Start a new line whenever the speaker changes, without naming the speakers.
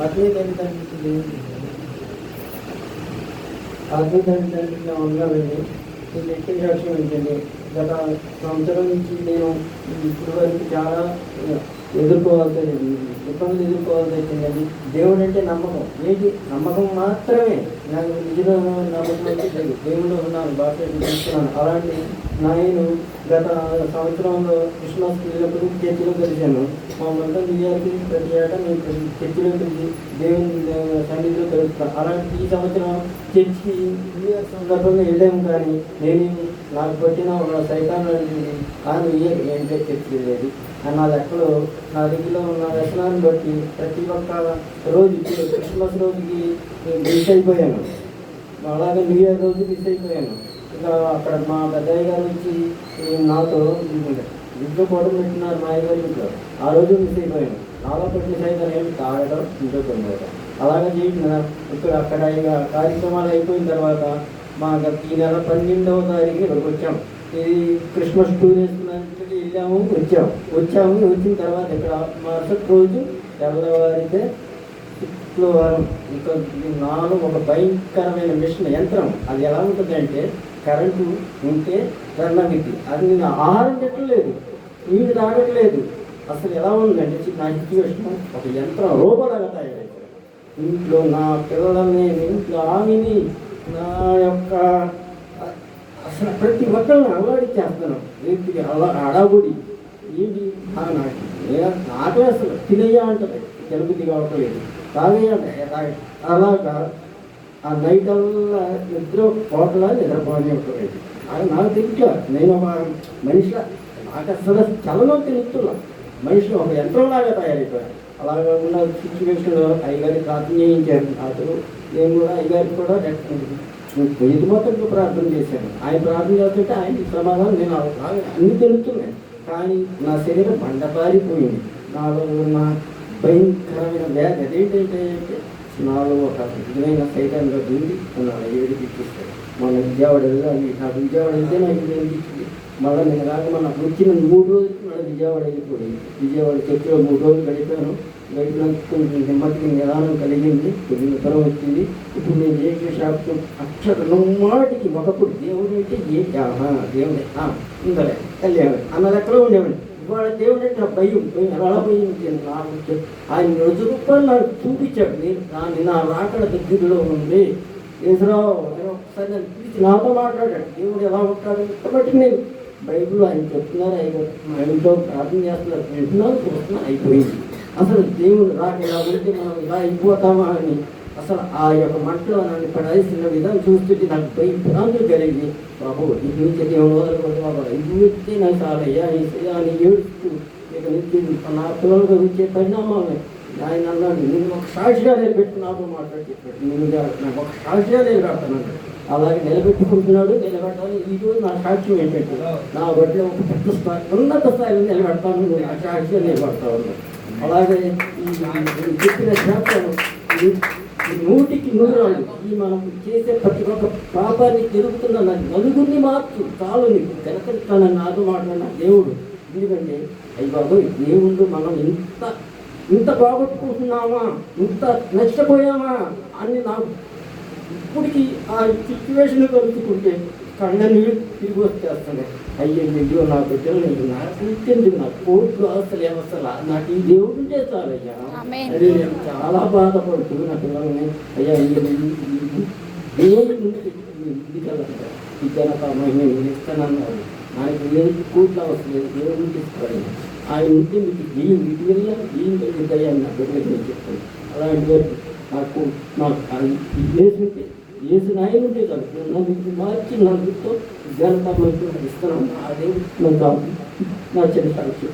ఆత్మీయ తల్లిదండ్రులకి దేవుడు ఆత్మీయ తల్లిదండ్రులుగా ఉండాలని నేను ఎక్కువ సాక్ష్యం ఏంటండి. గత సంవత్సరం నుంచి నేను ఇప్పుడు వరకు చాలా ఇబ్బందులు ఎదుర్కోవాల్సి వచ్చిందండి. దేవుడు అంటే నమ్మకం ఏంటి? నమ్మకం మాత్రమే. నాకు నిజంగా నమ్మకం అంటే దేవుడు ఉన్నాను, బాగా చూస్తున్నాను. అలాంటి నేను గత సంవత్సరంలో క్రిస్మస్ వెళ్ళినప్పుడు చర్చిలో కలిశాను. మా మొత్తం న్యూ ఇయర్కి ప్రతి ఏటా నేను చర్చిలో కలిసి దేవుని సన్నిధిలో కలుస్తాను. అలాంటి ఈ సంవత్సరం చర్చికి న్యూ ఇయర్ సందర్భంగా వెళ్ళాము. కానీ నేను నాకు పట్టిన ఒక సైతాన్ ఆ న్యూ ఇయర్ ఏంటంటే చర్చి వెళ్ళేది నా లెక్కలో నా దగ్గరలో ఉన్న వ్యసనాన్ని బట్టి ప్రతి ఒక్క రోజు క్రిస్మస్ రోజుకి మిస్ అయిపోయాను. అలాగే న్యూ ఇయర్ రోజు మిస్ అయిపోయాను. ఇక అక్కడ మా పెద్దయ్య గారు వచ్చి నాతో ఇంట్లో కూడా పెట్టినారు మా అయ్యగారి ఇంట్లో. ఆ రోజు మిస్ అయిపోయాను. నాలో పెట్టిన సైతం ఏమి తాగడం, ఇంట్లో కొనడం అలాగే చేసిన ఇక్కడ అక్కడ ఇక కార్యక్రమాలు అయిపోయిన తర్వాత మా ఈ నెల 12వ తారీఖున ఇక్కడికి వచ్చాం. ఇది క్రిస్మస్ టూర్ వేసుకున్నానికి వెళ్ళాము, వచ్చిన తర్వాత ఇక్కడ మరుసటి రోజు తెల్లవారితే శుక్రవారం ఇంకా నాలో ఒక భయంకరమైన మిషన్ యంత్రం. అది ఎలా ఉంటుందంటే కరెంటు ఉంటే రన్నవిద్ది. అది నేను ఆహారం తిట్టలేదు, నీళ్ళు తాగట్లేదు. అసలు ఎలా ఉందంటే నా సిచ్యువేషన్ ఒక యంత్రం రోబోలాగా తయారైంది. ఇంట్లో నా పిల్లల్ని, ఇంట్లో ఆమెని, నా యొక్క అసలు ప్రతి ఒక్కరిని అలవాడిచ్చేస్తున్నాం. ఏంటిది అలా అడాబుడి ఏంటి నాకే అసలు తినయ్యా అంటది, తెలుగుది కావట్లేదు, తాగయ్యా అలాగా ఆ నైట్ అల్లా నిద్ర పోట్లా నిద్రపోనే ఉంటుంది. అది నాకు తెలియట్లా. నేను ఒక మనిషి, నాకు అసలు చలనం తెలుస్తున్నా. మనిషి ఒక యంత్రంలాగా తయారైపోయాను. అలాగా ఉన్న సిచ్యువేషన్లో అయ్యగారికి ప్రార్థన చేయించారు. అతను నేను కూడా అయ్యగారికి కూడా ఇది మొత్తం ప్రార్థన చేశాను. ఆయన ప్రార్థన చేస్తుంటే ఆయనకి సమాధానం నేను అన్ని తెలుస్తున్నాయి. కానీ నా శరీరం మండపారిపోయింది. నాలో ఉన్న భయంకరమైన వ్యాధి అదేంటంటే నాలో ఒక విధమైన సైతాన్గా దూరి నా ఏడిపిస్తాడు. మన విజయవాడ వెళ్ళాలి, నాకు విజయవాడ వెళ్తే నాకు అనిపించింది. మళ్ళీ నేను కాక మన వచ్చిన 3 రోజులకి మళ్ళీ విజయవాడ వెళ్ళిపోయింది. విజయవాడ చర్చిలో 3 రోజులు గడిపాను. గడిపినందుకు కొంచెం నెమ్మదికి నిదానం కలిగింది, కొంచెం నిద్రం వచ్చింది. ఇప్పుడు నేను చేసే షాప్తో అక్షరం మాటికి ఒకప్పుడు దేవుడు అంటే దేవుడే ఉందలే కళ్యాణం అన్న లెక్కలో ఉండేవాడిని. ఇవాళ దేవుడు అంటే నా భయం ఎలా పోయింది. నాకు ఆయన రోజు రూపాయలు నాకు చూపించాడు. నేను నా రాకడ దగ్గరలో ఉంది. ఎదురావు ఒకసారి నన్ను పిలిచి నాతో మాట్లాడాడు. దేవుడు ఎలా ఉంటాడు కాబట్టి నేను బైబిల్ ఆయన చెప్తున్నారు, మా ఇంట్లో ప్రార్థన చేస్తున్నారు, వింటున్నారు, చూస్తున్నా అయిపోయింది. అసలు దేవుడు రాక ఇలా ఉంటే మనం ఇలా అయిపోతామా అని అసలు ఆ యొక్క మంటలో నన్ను పడాల్సిన విధానం చూస్తుంటే నాకు భయభ్రాంతులు కలిగి బాబు ఇది నుంచి దేవుడు వదలకూడదు బాబా, ఇది నుంచి నాకు చాలయ్యా అని ఏడుస్తూ ఇక నుంచి నా పిల్లలకు వచ్చే పరిణామాలు ఆయన అన్నాడు. నేను ఒక సాక్షిగా నిలబెట్టి నాతో మాట్లాడి చెప్పాడు. నేను నాకు ఒక సాక్షిగా నిలబెడతాను. అలాగే నిలబెట్టుకుంటున్నాడు. నిలబెట్టాలి. ఈరోజు నా సాక్ష్యం ఏంటంటే నా బట్టి ఒక పెద్ద స్థాయి, ఉన్నత స్థాయిలో నిలబెడతాను. నా సాక్షిగా నిలబడతా ఉన్నాను. అలాగే చెప్పిన శాస్త్రం 100కి 100 ఈ మనం చేసే ప్రతి ఒక్క పాపాన్ని తిరుగుతున్న నలుగురిని మార్చు చాలు నీకు తెలకెళ్తానని నాతో మాట్లాడిన దేవుడు. ఎందుకంటే అయ్యి బాబు దేవుడు మనం ఇంత బాగొట్టుకుంటున్నామా, ఇంత నష్టపోయామా అని నాకు ఇప్పటికీ ఆ సిచ్యువేషన్ కలుసుకుంటే కళ్ళ నీళ్ళు తిరిగి వచ్చేస్తున్నాయి. అయ్యో నా బిడ్డలు లేదు, నాకు ఇంకెందుకు నాకు కోర్టు అసలు ఏమసలు నాకు ఈ దేవుడు ఉంటే చాలయ్యా. అదే నేను చాలా బాధపడుతూ నా పిల్లల్ని అయ్యా దేవుడి నుండి ఇంటికెళ్ళంటారు. ఈ జనపమైన ఇస్తానన్నారు. నాకు ఏది కోర్టులో వస్తలేదు, దేవుడిని తీసుకోవాలి. ఆయన ఉంటే మీకు బియ్యం ఇటు వెళ్ళా బియ్యం కలిగిద్దయ్యా నా బిడ్డలు నేను చెప్తాను. అలాంటి వరకు నాకు వేసుంటే వేసిన ఆయన ఉంటే కాదు నన్ను మార్చి నన్నుతో జనపరమైన ఇస్తున్నాను. అదే నా చిన్న సాక్షి.